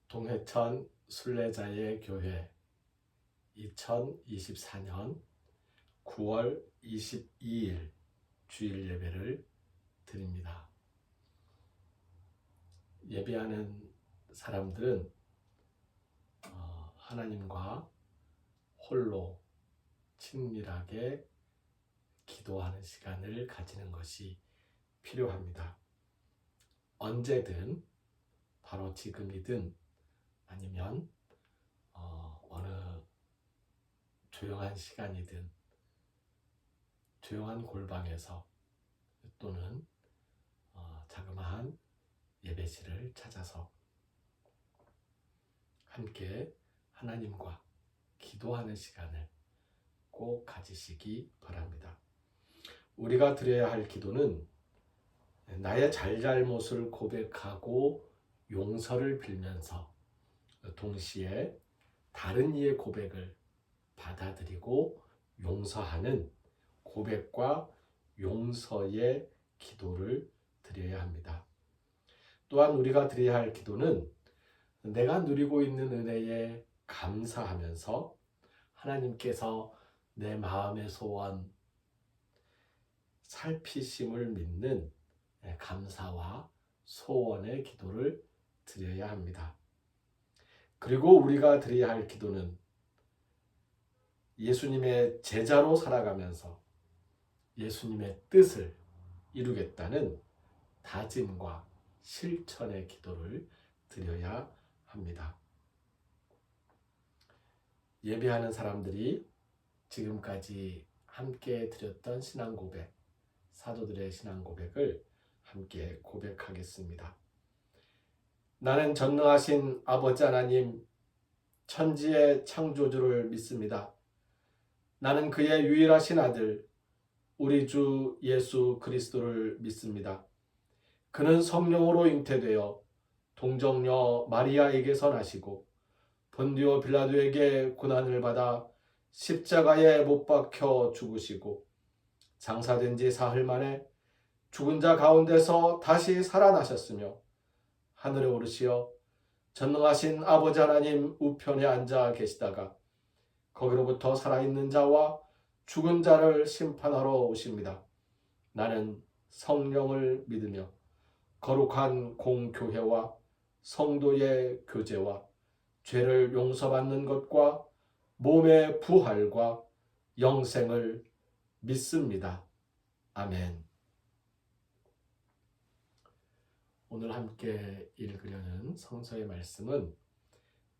동해천 순례자의 교회 2024년 9월 22일 주일 예배를 드립니다. 예배하는 사람들은 하나님과 홀로 친밀하게 기도하는 시간을 가지는 것이 필요합니다. 언제든, 바로 지금이든 아니면 어느 조용한 시간이든 조용한 골방에서 또는 자그마한 예배실을 찾아서 함께 하나님과 기도하는 시간을 꼭 가지시기 바랍니다. 우리가 드려야 할 기도는 나의 잘잘못을 고백하고 용서를 빌면서 동시에 다른 이의 고백을 받아들이고 용서하는 고백과 용서의 기도를 드려야 합니다. 또한 우리가 드려야 할 기도는 내가 누리고 있는 은혜에 감사하면서 하나님께서 내 마음의 소원, 살피심을 믿는 감사와 소원의 기도를 드려야 합니다. 그리고 우리가 드려야 할 기도는 예수님의 제자로 살아가면서 예수님의 뜻을 이루겠다는 다짐과 실천의 기도를 드려야 합니다. 예배하는 사람들이 지금까지 함께 드렸던 신앙 고백, 사도들의 신앙 고백을 함께 고백하겠습니다. 나는 전능하신 아버지 하나님, 천지의 창조주를 믿습니다. 나는 그의 유일하신 아들, 우리 주 예수 그리스도를 믿습니다. 그는 성령으로 잉태되어 동정녀 마리아에게서 나시고 본디오 빌라도에게 고난을 받아 십자가에 못 박혀 죽으시고 장사된 지 사흘 만에 죽은 자 가운데서 다시 살아나셨으며 하늘에 오르시어 전능하신 아버지 하나님 우편에 앉아 계시다가 거기로부터 살아있는 자와 죽은 자를 심판하러 오십니다. 나는 성령을 믿으며 거룩한 공교회와 성도의 교제와 죄를 용서받는 것과 몸의 부활과 영생을 믿습니다. 아멘. 오늘 함께 읽으려는 성서의 말씀은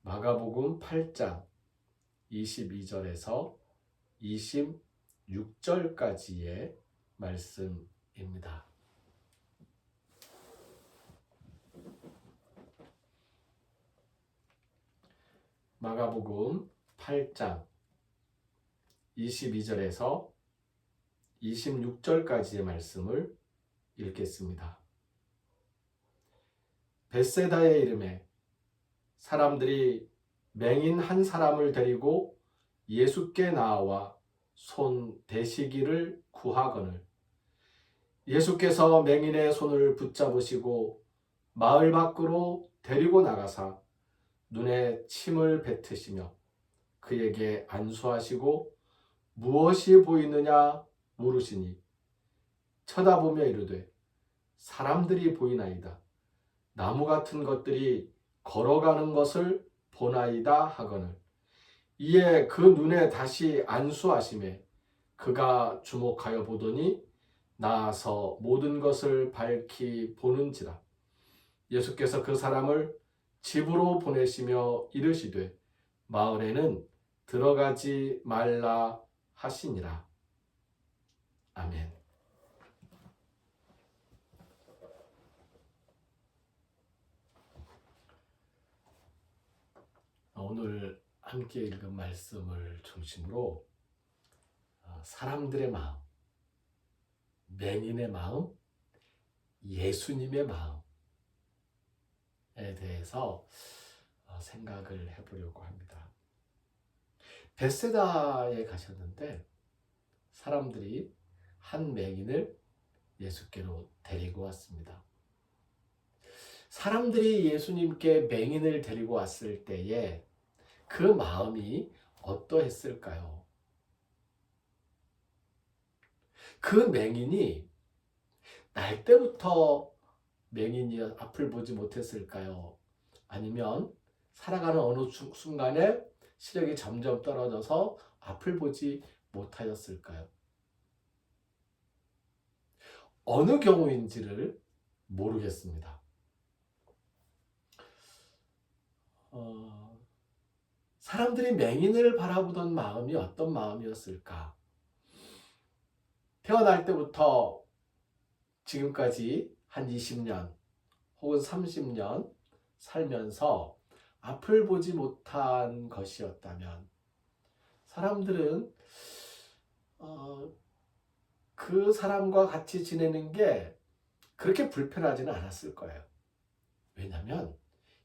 마가복음 8장 22절에서 26절까지의 말씀입니다. 마가복음 8장 22절에서 26절까지의 말씀을 읽겠습니다. 벳세다의 이름에 사람들이 맹인 한 사람을 데리고 예수께 나와 손 대시기를 구하거늘 예수께서 맹인의 손을 붙잡으시고 마을 밖으로 데리고 나가사 눈에 침을 뱉으시며 그에게 안수하시고 무엇이 보이느냐 물으시니 쳐다보며 이르되 사람들이 보이나이다. 나무 같은 것들이 걸어가는 것을 보나이다 하거늘 이에 그 눈에 다시 안수하시매 그가 주목하여 보더니 나아서 모든 것을 밝히 보는지라. 예수께서 그 사람을 집으로 보내시며 이르시되 마을에는 들어가지 말라 하시니라. 아멘. 오늘 함께 읽은 말씀을 중심으로 사람들의 마음, 맹인의 마음, 예수님의 마음에 대해서 생각을 해보려고 합니다. 벳세다에 가셨는데 사람들이 한 맹인을 예수께로 데리고 왔습니다. 사람들이 예수님께 맹인을 데리고 왔을 때에 그 마음이 어떠했을까요? 그 맹인이 날 때부터 맹인이 앞을 보지 못했을까요? 아니면 살아가는 어느 순간에 시력이 점점 떨어져서 앞을 보지 못하였을까요? 어느 경우인지를 모르겠습니다. 사람들이 맹인을 바라보던 마음이 어떤 마음이었을까? 태어날 때부터 지금까지 한 20년 혹은 30년 살면서 앞을 보지 못한 것이었다면 사람들은 그 사람과 같이 지내는 게 그렇게 불편하지는 않았을 거예요. 왜냐하면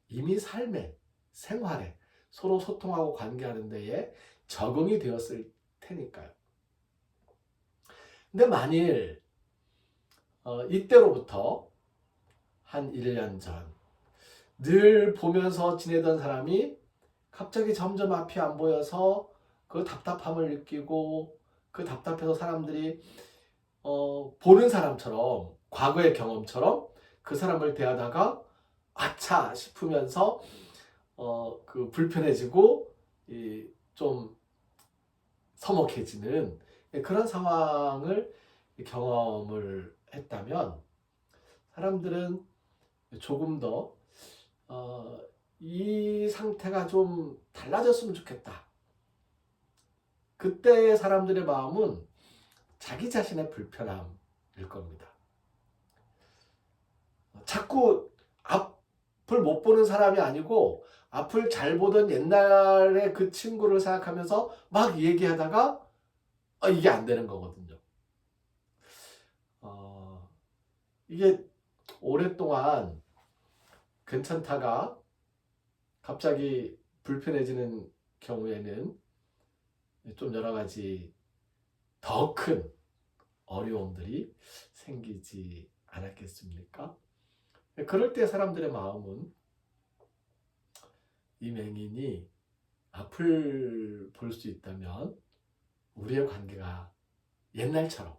이미 삶에, 생활에 서로 소통하고 관계하는 데에 적응이 되었을 테니까요. 근데 만일 이때로부터 한 1년 전 늘 보면서 지내던 사람이 갑자기 점점 앞이 안 보여서 그 답답함을 느끼고 그 답답해서 사람들이 보는 사람처럼 과거의 경험처럼 그 사람을 대하다가 아차 싶으면서 그 불편해지고 좀 서먹해지는 그런 상황을 경험을 했다면 사람들은 조금 더 이 상태가 좀 달라졌으면 좋겠다. 그때의 사람들의 마음은 자기 자신의 불편함일 겁니다. 자꾸 앞을 못 보는 사람이 아니고 앞을 잘 보던 옛날의 그 친구를 생각하면서 막 얘기하다가 이게 안 되는 거거든요. 이게 오랫동안 괜찮다가 갑자기 불편해지는 경우에는 좀 여러 가지 더 큰 어려움들이 생기지 않았겠습니까? 그럴 때 사람들의 마음은 이 맹인이 앞을 볼 수 있다면 우리의 관계가 옛날처럼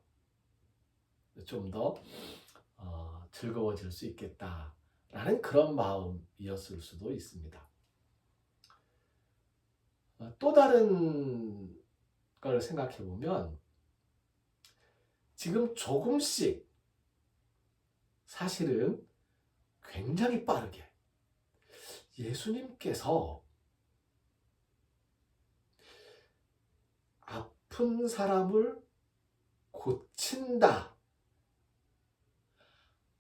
좀 더 즐거워질 수 있겠다라는 그런 마음이었을 수도 있습니다. 또 다른 걸 생각해 보면 지금 조금씩 사실은 굉장히 빠르게 예수님께서 아픈 사람을 고친다,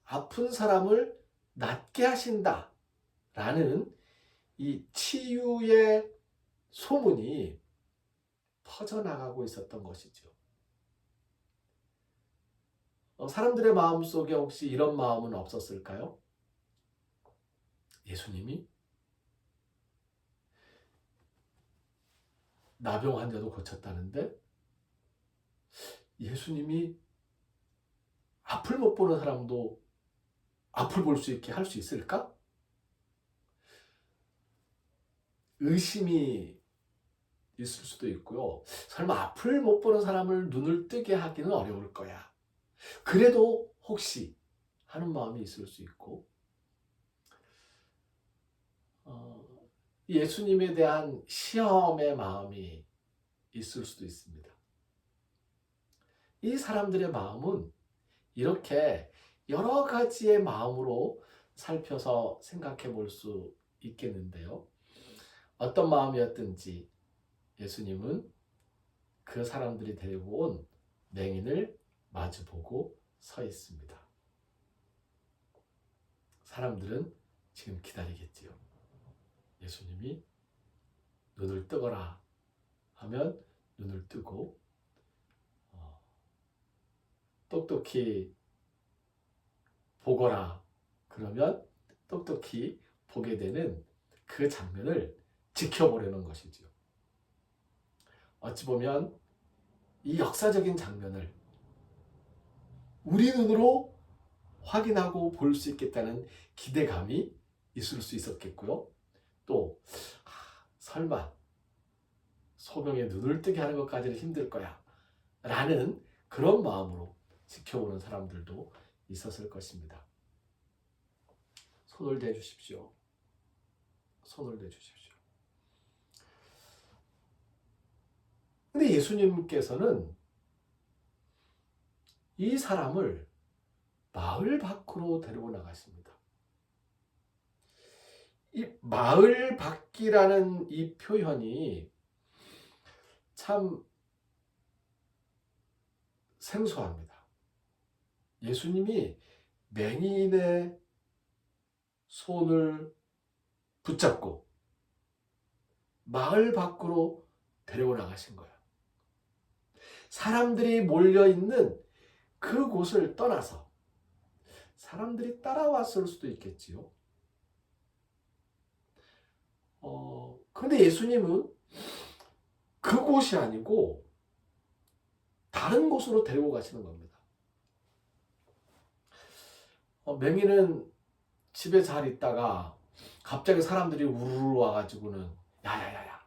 아픈 사람을 낫게 하신다 라는 이 치유의 소문이 퍼져나가고 있었던 것이죠. 사람들의 마음속에 혹시 이런 마음은 없었을까요? 예수님이 나병 환자도 고쳤다는데 예수님이 앞을 못 보는 사람도 앞을 볼 수 있게 할 수 있을까? 의심이 있을 수도 있고요. 설마 앞을 못 보는 사람을 눈을 뜨게 하기는 어려울 거야. 그래도 혹시 하는 마음이 있을 수 있고 예수님에 대한 시험의 마음이 있을 수도 있습니다. 이 사람들의 마음은 이렇게 여러 가지의 마음으로 살펴서 생각해 볼 수 있겠는데요. 어떤 마음이었든지 예수님은 그 사람들이 데리고 온 맹인을 마주보고 서 있습니다. 사람들은 지금 기다리겠지요. 예수님이 눈을 뜨거라 하면 눈을 뜨고 똑똑히 보거라 그러면 똑똑히 보게 되는 그 장면을 지켜보려는 것이지요. 어찌 보면 이 역사적인 장면을 우리 눈으로 확인하고 볼 수 있겠다는 기대감이 있을 수 있었겠고요. 또 설마 소경의 눈을 뜨게 하는 것까지는 힘들 거야 라는 그런 마음으로 지켜보는 사람들도 있었을 것입니다. 손을 대주십시오. 손을 대주십시오. 근데 예수님께서는 이 사람을 마을 밖으로 데리고 나가십니다. 이 마을 밖이라는 이 표현이 참 생소합니다. 예수님이 맹인의 손을 붙잡고 마을 밖으로 데리고 나가신 거예요. 사람들이 몰려있는 그곳을 떠나서 사람들이 따라왔을 수도 있겠지요. 그런데 예수님은 그곳이 아니고 다른 곳으로 데리고 가시는 겁니다. 맹인은 집에 잘 있다가 갑자기 사람들이 우르르 와가지고는 야야야야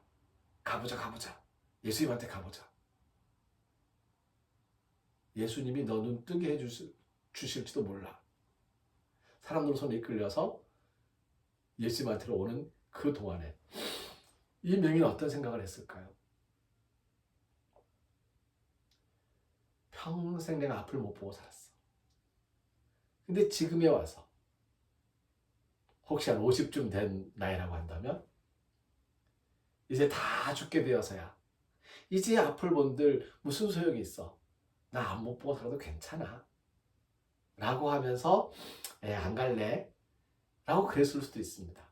가보자 예수님한테 가보자. 예수님이 너 눈 뜨게 해주실지도 몰라. 사람들 손에 이끌려서 예수님한테로 오는 그 동안에 이 맹인은 어떤 생각을 했을까요? 평생 내가 앞을 못 보고 살았어. 근데 지금에 와서 혹시 한 50쯤 된 나이라고 한다면 이제 다 죽게 되어서야 이제 앞을 본들 무슨 소용이 있어. 나 안 못 보고 살아도 괜찮아 라고 하면서 안 갈래 라고 그랬을 수도 있습니다.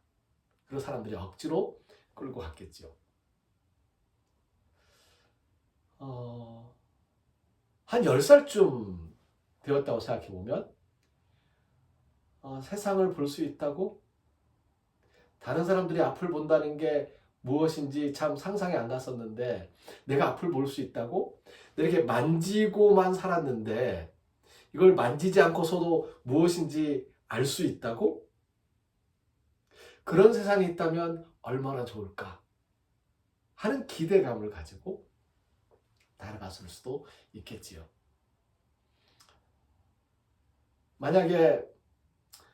그리고 사람들이 억지로 끌고 갔겠죠. 한 10살쯤 되었다고 생각해보면 세상을 볼 수 있다고? 다른 사람들이 앞을 본다는 게 무엇인지 참 상상이 안 갔었는데 내가 앞을 볼 수 있다고? 이렇게 만지고만 살았는데 이걸 만지지 않고서도 무엇인지 알 수 있다고? 그런 세상이 있다면 얼마나 좋을까 하는 기대감을 가지고 날아갔을 수도 있겠지요. 만약에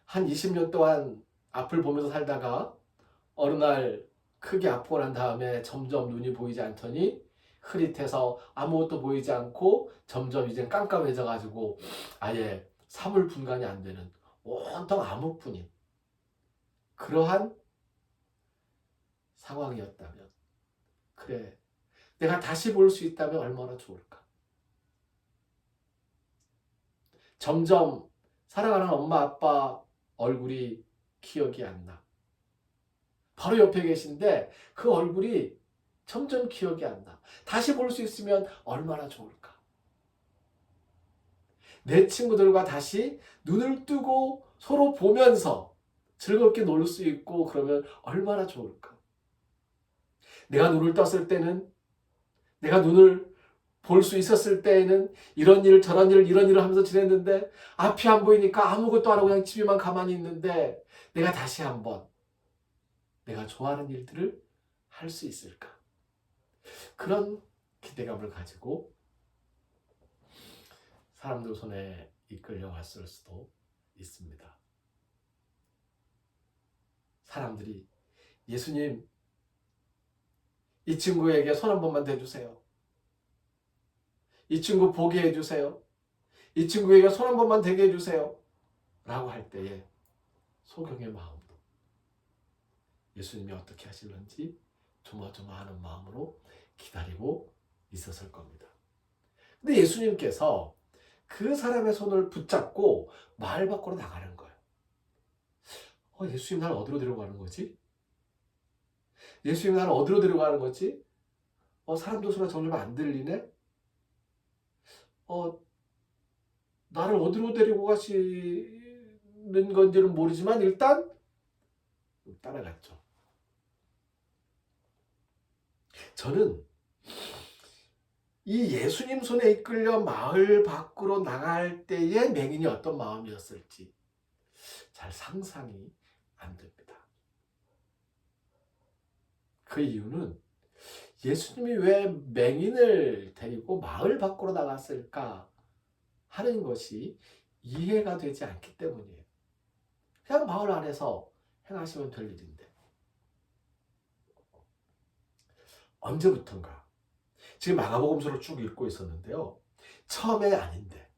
한 20년 동안 앞을 보면서 살다가 어느 날 크게 아프고 난 다음에 점점 눈이 보이지 않더니 흐릿해서 아무것도 보이지 않고 점점 이제 깜깜해져 가지고 아예 사물 분간이 안 되는 온통 암흑뿐인 그러한 상황이었다면 그래 내가 다시 볼 수 있다면 얼마나 좋을까. 점점 사랑하는 엄마 아빠 얼굴이 기억이 안 나. 바로 옆에 계신데 그 얼굴이 점점 기억이 안 나. 다시 볼 수 있으면 얼마나 좋을까. 내 친구들과 다시 눈을 뜨고 서로 보면서 즐겁게 놀 수 있고 그러면 얼마나 좋을까. 내가 눈을 떴을 때는 내가 눈을 볼 수 있었을 때에는 이런 일 저런 일 이런 일을 하면서 지냈는데 앞이 안 보이니까 아무것도 안 하고 그냥 집에만 가만히 있는데 내가 다시 한번 내가 좋아하는 일들을 할 수 있을까. 그런 기대감을 가지고 사람들 손에 이끌려왔을 수도 있습니다. 사람들이 예수님 이 친구에게 손 한 번만 대주세요. 이 친구 보게 해주세요. 이 친구에게 손 한 번만 대게 해주세요. 라고 할 때에 소경의 마음도 예수님이 어떻게 하실런지 조마조마하는 마음으로 기다리고 있었을 겁니다. 근데 예수님께서 그 사람의 손을 붙잡고 마을 밖으로 나가는 거예요. 예수님 날 어디로 데려가는 거지? 예수님 날 어디로 데려가는 거지? 사람들 소리가 점점 안 들리네? 나를 어디로 데리고 가시는 건지는 모르지만 일단 따라갔죠. 저는 이 예수님 손에 이끌려 마을 밖으로 나갈 때의 맹인이 어떤 마음이었을지 잘 상상이 안 됩니다. 그 이유는 예수님이 왜 맹인을 데리고 마을 밖으로 나갔을까 하는 것이 이해가 되지 않기 때문이에요. 그냥 마을 안에서 행하시면 될 일인데 언제부턴가 지금 마가복음서를 쭉 읽고 있었는데요. 처음에 아닌데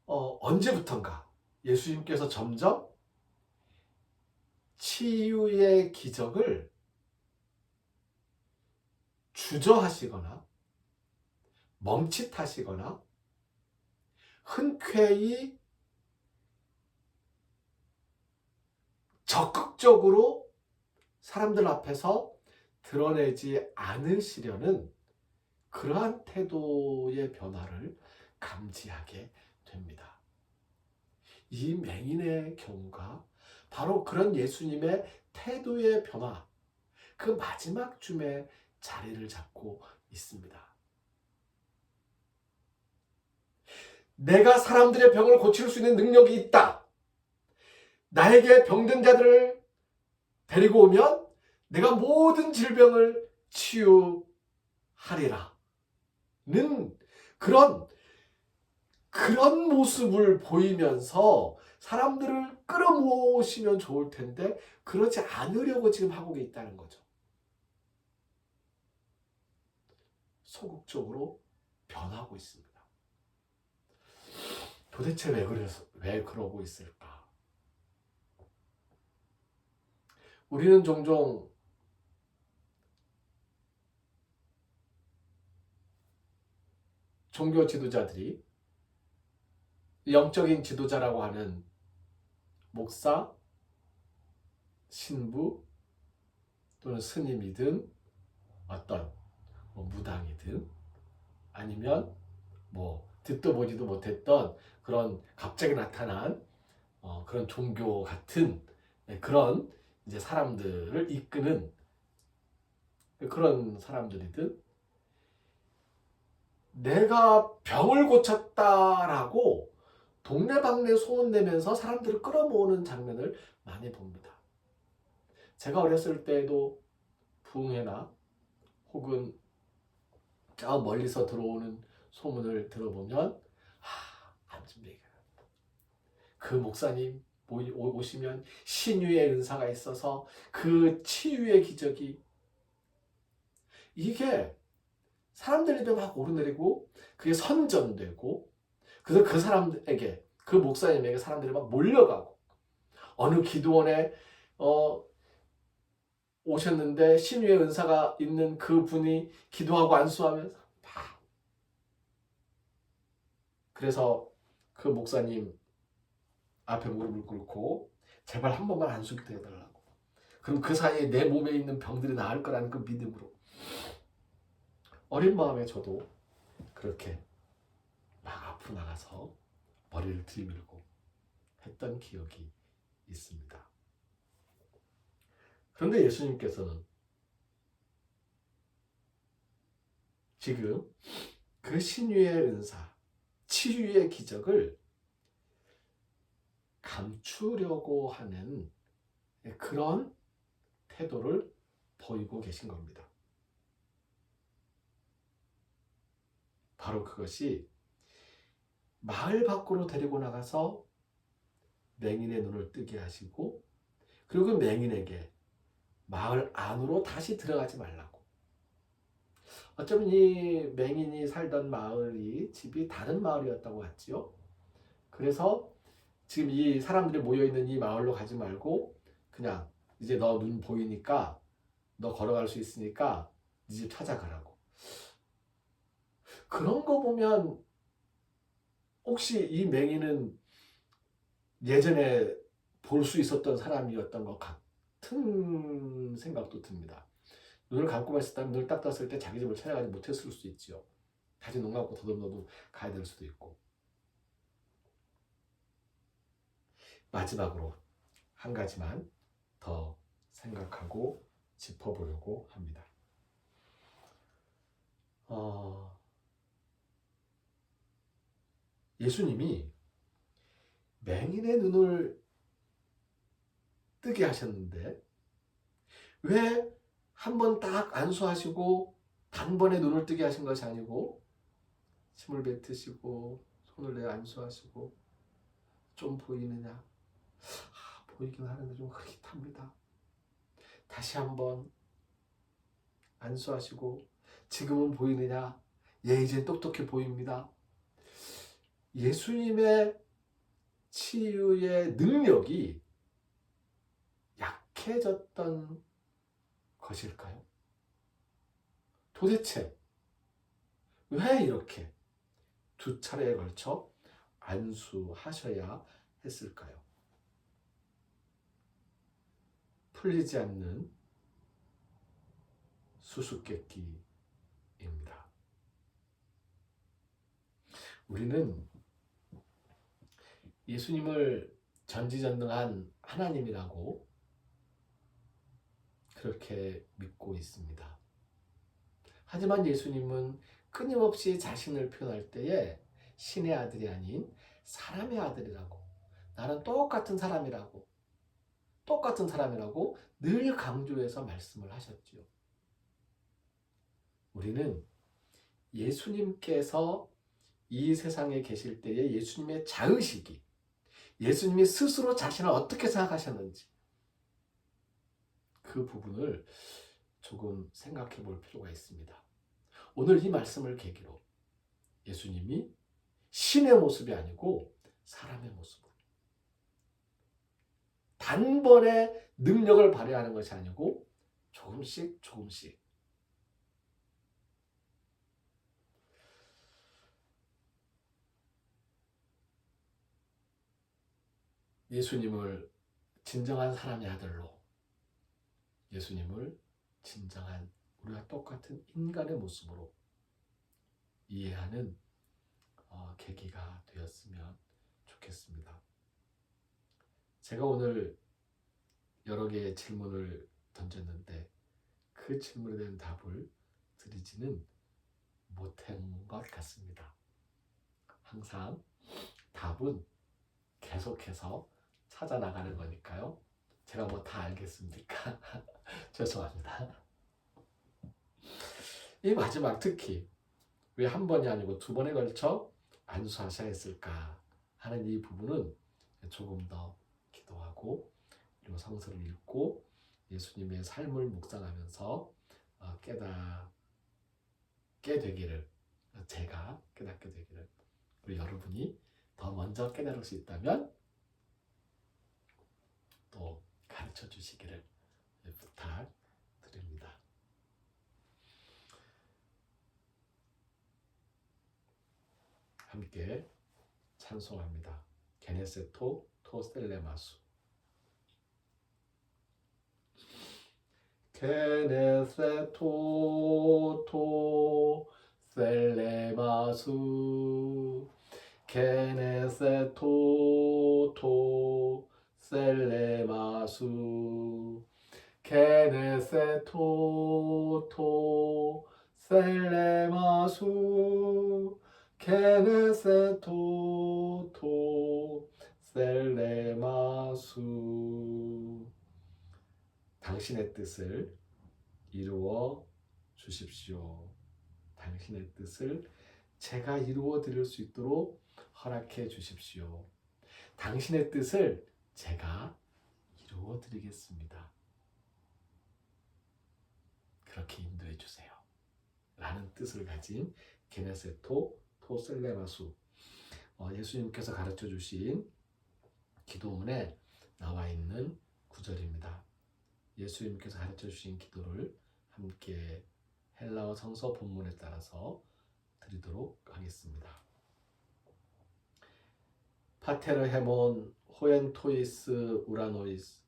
언제부턴가 예수님께서 점점 치유의 기적을 주저하시거나 멈칫하시거나 흔쾌히 적극적으로 사람들 앞에서 드러내지 않으시려는 그러한 태도의 변화를 감지하게 됩니다. 이 맹인의 경우가 바로 그런 예수님의 태도의 변화, 그 마지막 쯤에 자리를 잡고 있습니다. 내가 사람들의 병을 고칠 수 있는 능력이 있다. 나에게 병든 자들을 데리고 오면 내가 모든 질병을 치유하리라. 는 그런 모습을 보이면서 사람들을 끌어모으시면 좋을 텐데 그러지 않으려고 지금 하고 있다는 거죠. 소극적으로 변하고 있습니다. 도대체 왜 그러고 있을까? 우리는 종종 종교 지도자들이 영적인 지도자라고 하는 목사, 신부 또는 스님이든 어떤 무당이든 아니면 듣도 보지도 못했던 그런 갑자기 나타난 그런 종교 같은 그런 이제 사람들을 이끄는 그런 사람들이든 내가 병을 고쳤다라고 동네방네 소문내면서 사람들을 끌어모으는 장면을 많이 봅니다. 제가 어렸을 때도 부흥회나 혹은 저 멀리서 들어오는 소문을 들어보면 그 목사님 오시면 신유의 은사가 있어서 그 치유의 기적이 이게 사람들 입에 막 오르내리고 그게 선전되고 그래서 그 사람에게 그 목사님에게 사람들이 막 몰려가고 어느 기도원에 오셨는데 신유의 은사가 있는 그 분이 기도하고 안수하면서 그래서 그 목사님 앞에 무릎을 꿇고 제발 한 번만 안수기도 해달라고. 그럼 그 사이에 내 몸에 있는 병들이 나을 거라는 그 믿음으로 어린 마음에 저도 그렇게 막 앞으로 나가서 머리를 들이밀고 했던 기억이 있습니다. 그런데 예수님께서는 지금 그 신유의 은사, 치유의 기적을 감추려고 하는 그런 태도를 보이고 계신 겁니다. 바로 그것이 마을 밖으로 데리고 나가서 맹인의 눈을 뜨게 하시고 그리고 그 맹인에게 마을 안으로 다시 들어가지 말라고. 어쩌면 이 맹인이 살던 마을이 집이 다른 마을이었다고 하지요. 그래서 지금 이 사람들이 모여있는 이 마을로 가지 말고 그냥 이제 너 눈 보이니까 너 걸어갈 수 있으니까 네 집 찾아가라고. 그런 거 보면 혹시 이 맹인은 예전에 볼 수 있었던 사람이었던 것 같은 생각도 듭니다. 눈을 감고만 있었다면 눈을 딱 떴을 때 자기 집을 찾아가지 못했을 수도 있지요. 다시 눈 감고 더듬더듬 가야 될 수도 있고. 마지막으로 한 가지만 더 생각하고 짚어보려고 합니다. 예수님이 맹인의 눈을 뜨게 하셨는데 왜 한 번 딱 안수하시고 단번에 눈을 뜨게 하신 것이 아니고 침을 뱉으시고 손을 내 안수하시고 좀 보이느냐? 보이긴 하는데 좀 흐릿합니다. 다시 한번 안수하시고 지금은 보이느냐? 예, 이제 똑똑히 보입니다. 예수님의 치유의 능력이 약해졌던 것일까요? 도대체 왜 이렇게 두 차례에 걸쳐 안수하셔야 했을까요? 풀리지 않는 수수께끼입니다. 우리는 예수님을 전지전능한 하나님이라고 그렇게 믿고 있습니다. 하지만 예수님은 끊임없이 자신을 표현할 때에 신의 아들이 아닌 사람의 아들이라고, 나는 똑같은 사람이라고 늘 강조해서 말씀을 하셨지요. 우리는 예수님께서 이 세상에 계실 때의 예수님의 자의식이, 예수님이 스스로 자신을 어떻게 생각하셨는지 그 부분을 조금 생각해 볼 필요가 있습니다. 오늘 이 말씀을 계기로 예수님이 신의 모습이 아니고 사람의 모습으로 단번에 능력을 발휘하는 것이 아니고 조금씩 예수님을 진정한 사람의 아들로, 예수님을 진정한 우리와 똑같은 인간의 모습으로 이해하는 계기가 되었으면 좋겠습니다. 제가 오늘 여러 개의 질문을 던졌는데 그 질문에 대한 답을 드리지는 못한 것 같습니다. 항상 답은 계속해서 찾아 나가는 거니까요. 제가 뭐 다 알겠습니까? 죄송합니다. 이 마지막 특히 왜 한 번이 아니고 두 번에 걸쳐 안수하셔야 했을까 하는 이 부분은 조금 더 기도하고 그리고 성서를 읽고 예수님의 삶을 묵상하면서 깨닫게 되기를, 제가 깨닫게 되기를, 우리 여러분이 더 먼저 깨달을 수 있다면 또 가르쳐 주시기를 부탁드립니다. 함께 찬송합니다. 게네세토 토셀레마수. 게네세토 토셀레마수 게네세토 토셀레마수 게네세토 토셀레마수 게네세토 토셀레마수. 당신의 뜻을 이루어 주십시오. 당신의 뜻을 제가 이루어 드릴 수 있도록 허락해 주십시오. 당신의 뜻을 제가 이루어 드리겠습니다. 그렇게 인도해 주세요. 라는 뜻을 가진 게네세토 토셀레마수. 예수님께서 가르쳐 주신 기도문에 나와 있는 구절입니다. 예수님께서 가르쳐 주신 기도를 함께 헬라어 성서 본문에 따라서 드리도록 하겠습니다. 파테르 헤몬 호엔토이스 우라노이스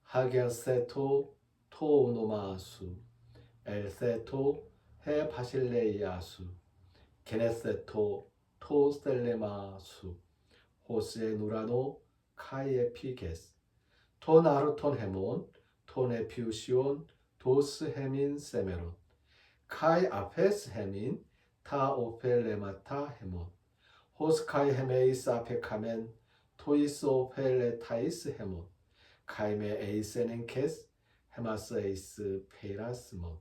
하게세토 토우노마수 엘세토 헤 바실레이아수 게네세토 토스텔레마수 호스에 누라노 카이에피게스 토나르톤 헤몬 토네피우시온 도스 헤민 세메론 카이 아페스 헤민 타 오펠레마타 헤몬 호스카이 헤메이스 아페카멘 토이스 오펠레타이스 헤몬 카이메 에이세넨케스 헤마스 에이스 페이라스몬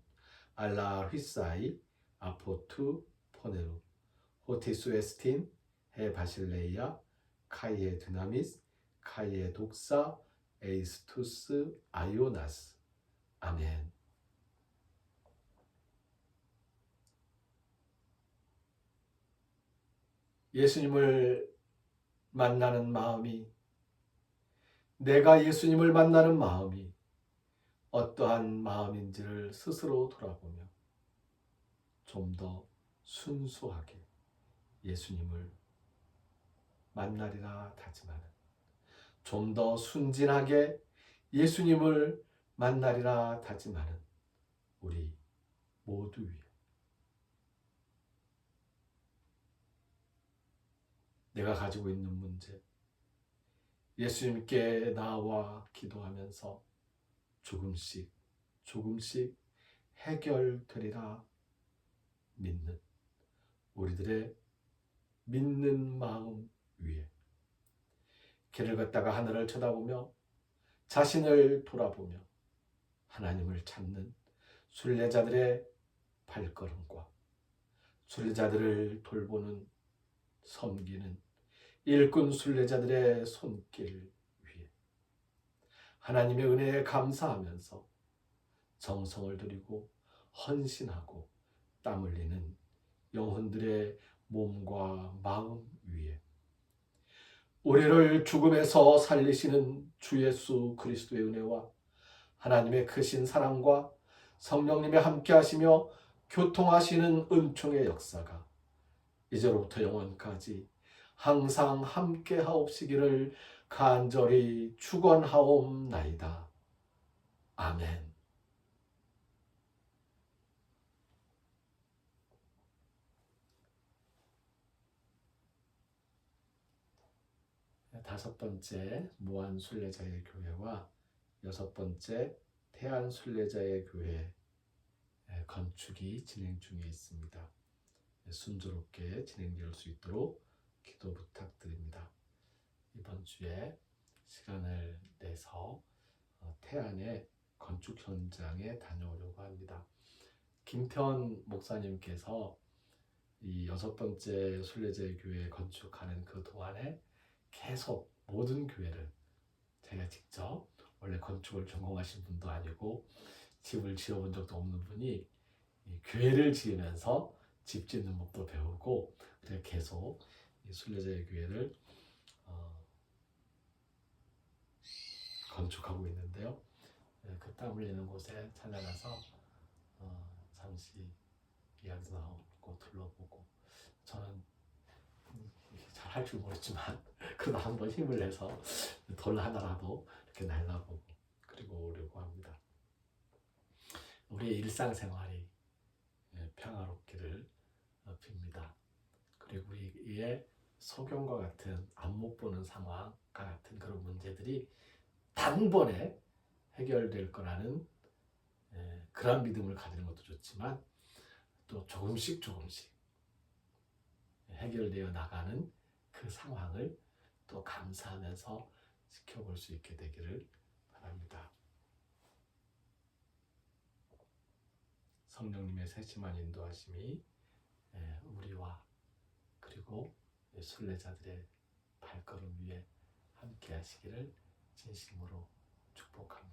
알라 휘사이 아포투 포네루 호티수 에스틴 헤 바실레이아 카이에 드나미스 카이에 독사 에이스투스 아이오나스 아멘. 예수님을 만나는 마음이, 내가 예수님을 만나는 마음이 어떠한 마음인지를 스스로 돌아보며 좀 더 순수하게 예수님을 만나리라 다짐하는, 좀 더 순진하게 예수님을 만나리라 다짐하는 우리 모두 위에 내가 가지고 있는 문제, 예수님께 나와 기도하면서 조금씩 조금씩 해결되리라 믿는 우리들의 믿는 마음 위에 길을 걷다가 하늘을 쳐다보며 자신을 돌아보며 하나님을 찾는 순례자들의 발걸음과 순례자들을 돌보는 섬기는 일꾼 순례자들의 손길 위에 하나님의 은혜에 감사하면서 정성을 들이고 헌신하고 땀 흘리는 영혼들의 몸과 마음 위에 우리를 죽음에서 살리시는 주 예수 그리스도의 은혜와 하나님의 크신 사랑과 성령님의 함께 하시며 교통하시는 은총의 역사가 이제로부터 영원까지 항상 함께 하옵시기를 간절히 축원하옵나이다. 아멘. 다섯 번째 무한순례자의 교회와 여섯 번째 태안순례자의 교회 건축이 진행 중에 있습니다. 순조롭게 진행될 수 있도록 기도 부탁드립니다. 이번 주에 시간을 내서 태안의 건축 현장에 다녀오려고 합니다. 김태원 목사님께서 이 여섯 번째 순례자의 교회 건축하는 그 동안에 계속 모든 교회를, 제가 직접 원래 건축을 전공하신 분도 아니고 집을 지어본 적도 없는 분이 교회를 지으면서 집 짓는 법도 배우고 그래 계속 이 순례자의 교회를 건축하고 있는데요. 그 땀 흘리는 곳에 찾아가서 잠시 이야기도 나오고 둘러보고, 저는 잘 할 줄 모르지만 그래도 한번 힘을 내서 돌 하나라도 이렇게 날라보고 그리고 오려고 합니다. 우리의 일상생활이 평화롭기를 빕니다. 그리고 우리의 소경과 같은 안 못 보는 상황과 같은 그런 문제들이 단번에 해결될 거라는 그런 믿음을 가지는 것도 좋지만 또 조금씩 해결되어 나가는 그 상황을 또 감사하면서 지켜볼 수 있게 되기를 바랍니다. 성령님의 세심한 인도하심이 우리와 그리고 순례자들의 발걸음 위에 함께 하시기를 진심으로 축복합니다.